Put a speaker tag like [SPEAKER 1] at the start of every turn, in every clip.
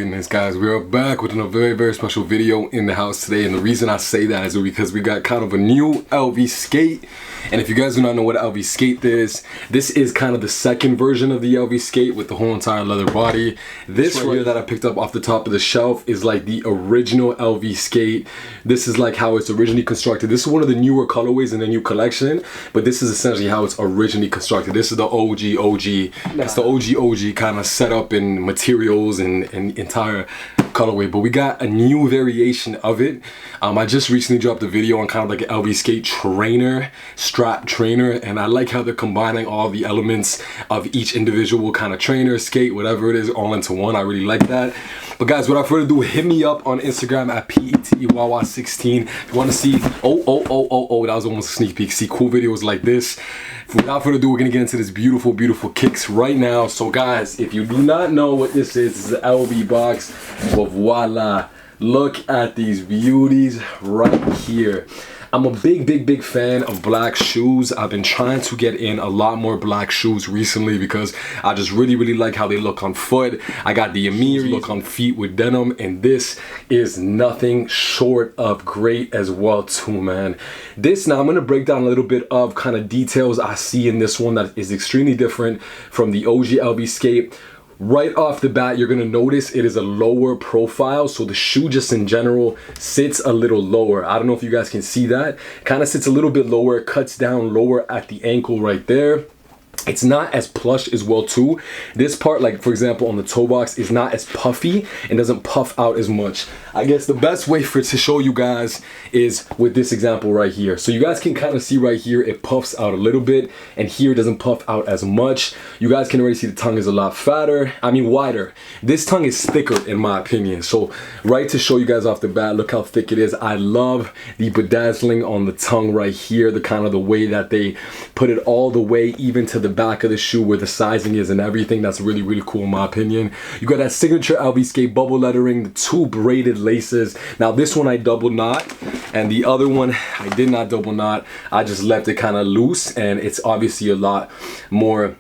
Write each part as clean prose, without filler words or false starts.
[SPEAKER 1] Goodness guys, we are back with a very special video in the house today, and the reason I say that is because we got kind of a new LV skate. And if you guys do not know what LV skate is, this is kind of the second version of the LV skate with the whole entire leather body. This right here that I picked up off the top of the shelf is like the original LV skate. This is like how it's originally constructed. This is one of the newer colorways in the new collection, but this is essentially how it's originally constructed. This is the OG. It's the OG kind of setup in materials and entire colorway, but we got a new variation of it. I just recently dropped a video on kind of like an LV skate trainer, strap trainer, and I like how they're combining all the elements of each individual kind of trainer, skate, whatever it is, all into one. I really like that. But guys, without further ado, hit me up on Instagram at PETYY16 if you want to see, that was almost a sneak peek, see cool videos like this. Without further ado, we're gonna get into this beautiful kicks right now. So guys, if you do not know what this is an LV box, but voila, look at these beauties right here. I'm a big fan of black shoes. I've been trying to get in a lot more black shoes recently because I just really like how they look on foot. I got the Amir look on feet with denim, and this is nothing short of great as well too, man. This, now I'm gonna break down a little bit of kind of details I see in this one that is extremely different from the OG LV skate. Right off the bat, you're gonna notice it is a lower profile, so the shoe just in general sits a little lower. I don't know if you guys can see that. Kind of sits a little bit lower, cuts down lower at the ankle right there. It's not as plush as well too. This part, like for example on the toe box, is not as puffy and doesn't puff out as much. I guess the best way to show you guys is with this example right here. So you guys can kind of see right here it puffs out a little bit, and here it doesn't puff out as much. You guys can already see the tongue is a lot fatter, I mean wider. This tongue is thicker in my opinion. So right to show you guys off the bat, look how thick it is. I love the bedazzling on the tongue right here, the kind of the way that they put it all the way even to the back of the shoe where the sizing is and everything. That's really cool in my opinion. You got that signature LV skate bubble lettering, the two braided laces. Now this one I double knot, and the other one I did not double knot. I just left it kind of loose, and it's obviously a lot more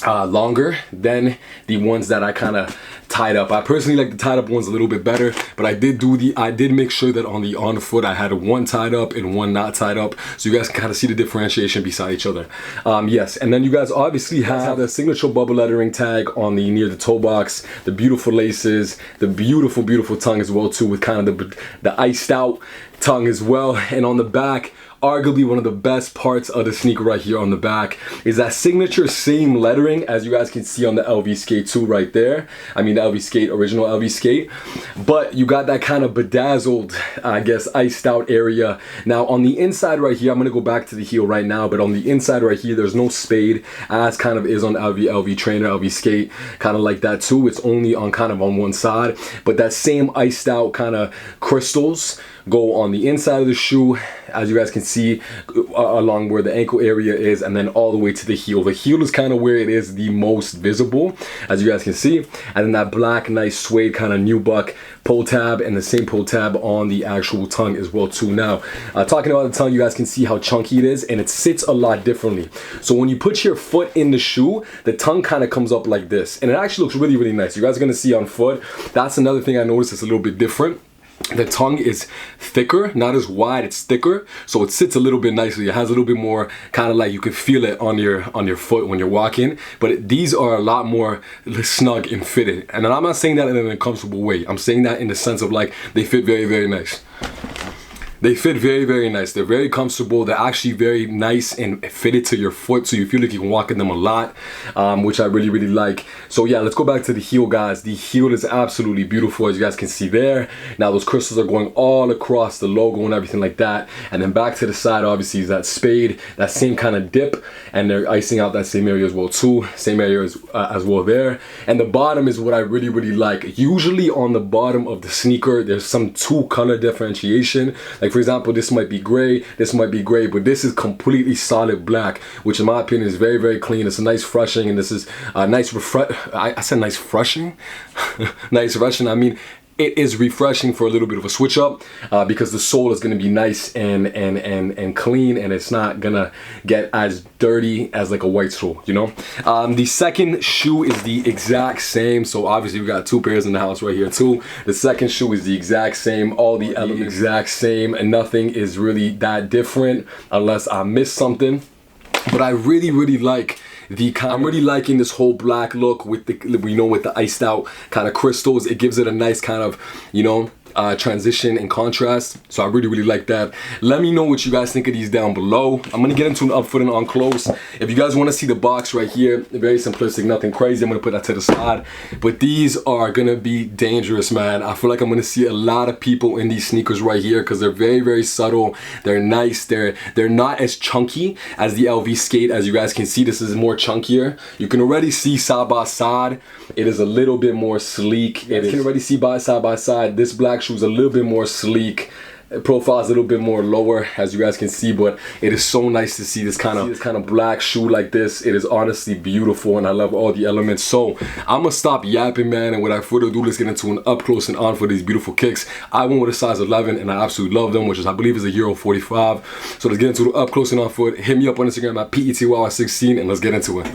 [SPEAKER 1] longer than the ones that I kind of tied up. I personally like the tied up ones a little bit better, but I did make sure that on the on foot I had one tied up and one not tied up, so you guys can kind of see the differentiation beside each other. Yes, and then you guys obviously have the signature bubble lettering tag on the near the toe box, the beautiful laces, the beautiful tongue as well too, with kind of the iced out tongue as well. And on the back, arguably one of the best parts of the sneaker right here on the back is that signature same lettering as you guys can see on the LV skate 2 right there. I mean the LV skate, original LV skate, but you got that kind of bedazzled, I guess, iced out area. Now on the inside right here, I'm gonna go back to the heel right now, but on the inside right here there's no spade, as kind of is on LV trainer, LV skate, kind of like that too. It's only on kind of on one side, but that same iced out kind of crystals go on the inside of the shoe, as you guys can see, along where the ankle area is, and then all the way to the heel. The heel is kind of where it is the most visible, as you guys can see. And then that black, nice suede kind of nubuck pull tab, and the same pull tab on the actual tongue as well too. Now, talking about the tongue, you guys can see how chunky it is, and it sits a lot differently. So when you put your foot in the shoe, the tongue kind of comes up like this, and it actually looks really nice. You guys are gonna see on foot. That's another thing I noticed is a little bit different. The tongue is thicker, not as wide, it's thicker, so it sits a little bit nicely. It has a little bit more kind of like you can feel it on your foot when you're walking, but these are a lot more snug and fitted. And I'm not saying that in an uncomfortable way. I'm saying that in the sense of like they fit very nice. They fit very nice. They're very comfortable. They're actually very nice and fitted to your foot, so you feel like you can walk in them a lot, which I really like. So yeah, let's go back to the heel, guys. The heel is absolutely beautiful, as you guys can see there. Now those crystals are going all across the logo and everything like that. And then back to the side, obviously, is that spade, that same kind of dip, and they're icing out that same area as well too. Same area as well there. And the bottom is what I really like. Usually on the bottom of the sneaker, there's some two color differentiation. Like for example, this might be gray, but this is completely solid black, which in my opinion is very clean. It's a nice frushing, and this is a nice I said nice frushing? Nice frushing. I mean, it is refreshing for a little bit of a switch up because the sole is going to be nice and clean, and it's not gonna get as dirty as like a white sole, you know. The second shoe is the exact same, so obviously we got 2 pairs in the house right here too. The second shoe is the exact same, all the elements exact same, and nothing is really that different unless I miss something. But I really like I'm really liking this whole black look with the, you know, with the iced out kind of crystals. It gives it a nice kind of, you know, transition and contrast. So I really like that. Let me know what you guys think of these down below. I'm gonna get into an up foot and on close. If you guys want to see the box right here, very simplistic, nothing crazy, I'm gonna put that to the side. But these are gonna be dangerous, man. I feel like I'm gonna see a lot of people in these sneakers right here because they're very subtle. They're nice. They're not as chunky as the LV Skate. As you guys can see, this is more chunkier. You can already see side by side, it is a little bit more sleek. You can already see side by side, this black shoe is a little bit more sleek. Profile is a little bit more lower, as you guys can see, but it is so nice to see this kind of black shoe like this. It is honestly beautiful, and I love all the elements. So I'm gonna stop yapping, man, and without further ado, let's get into an up close and on for these beautiful kicks. I went with a size 11, and I absolutely love them, which is, I believe, is a Euro 45. So let's get into the up close and on foot. Hit me up on Instagram at PETY16, and let's get into it.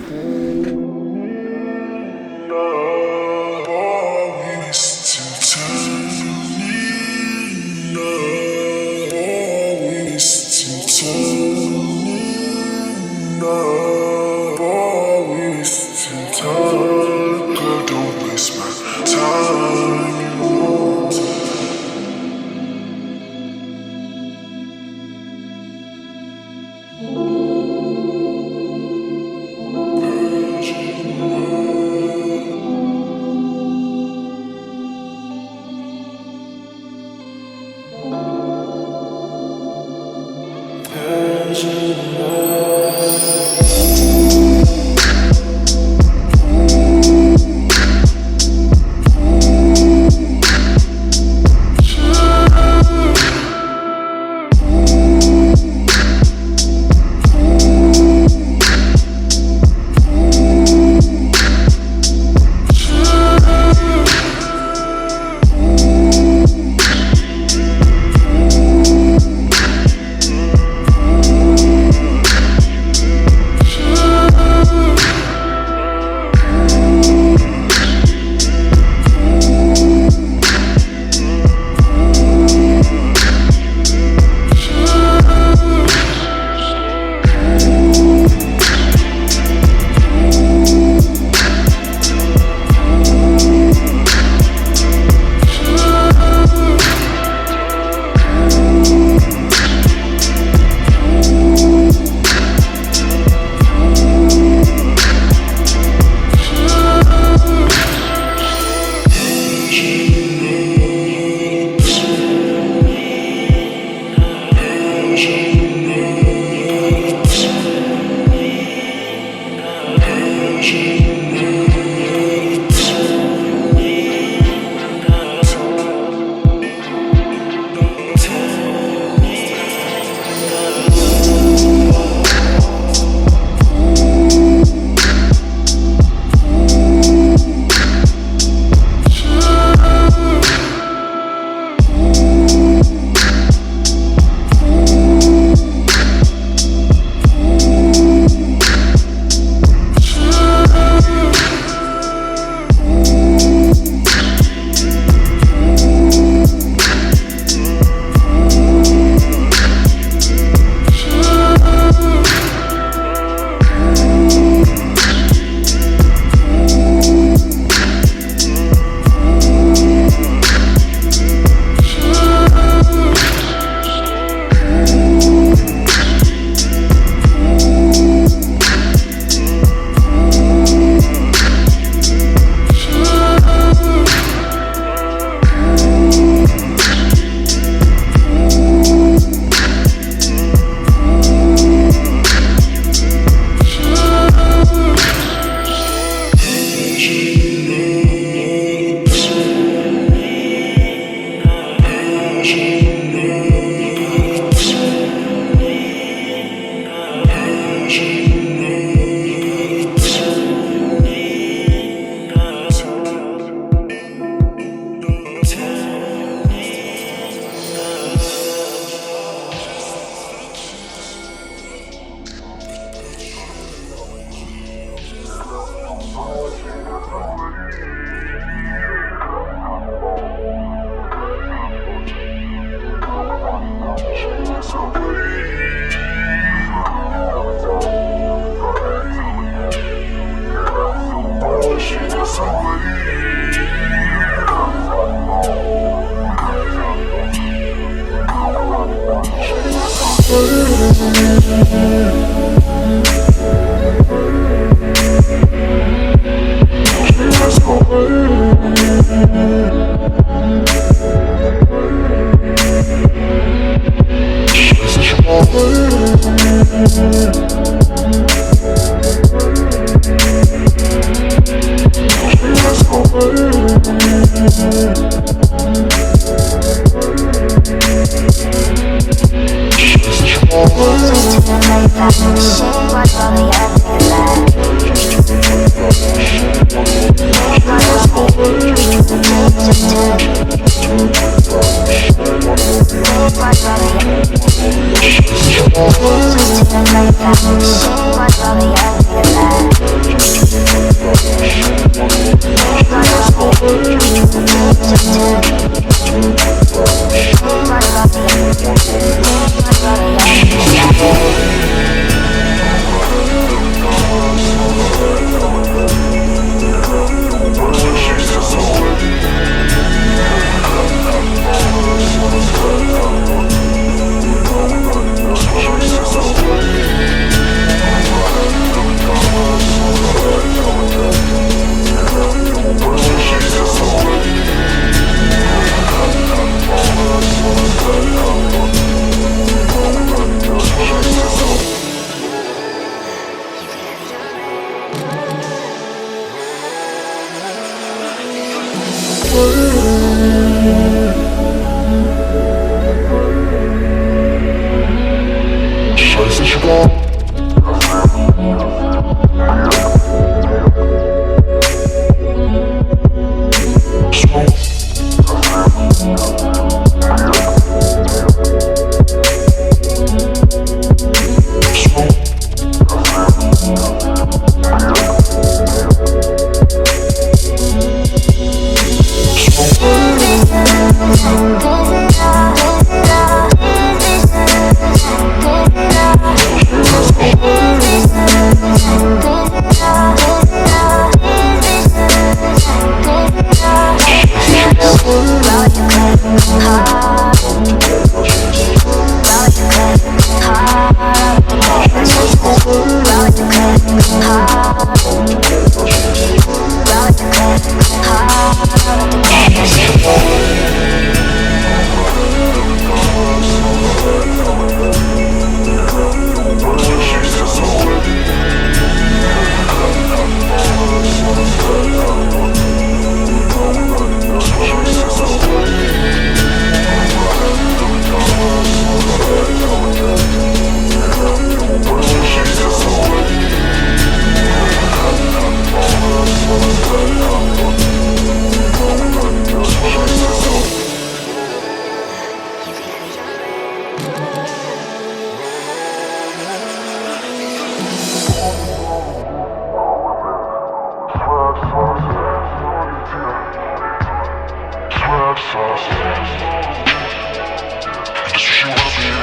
[SPEAKER 2] This is what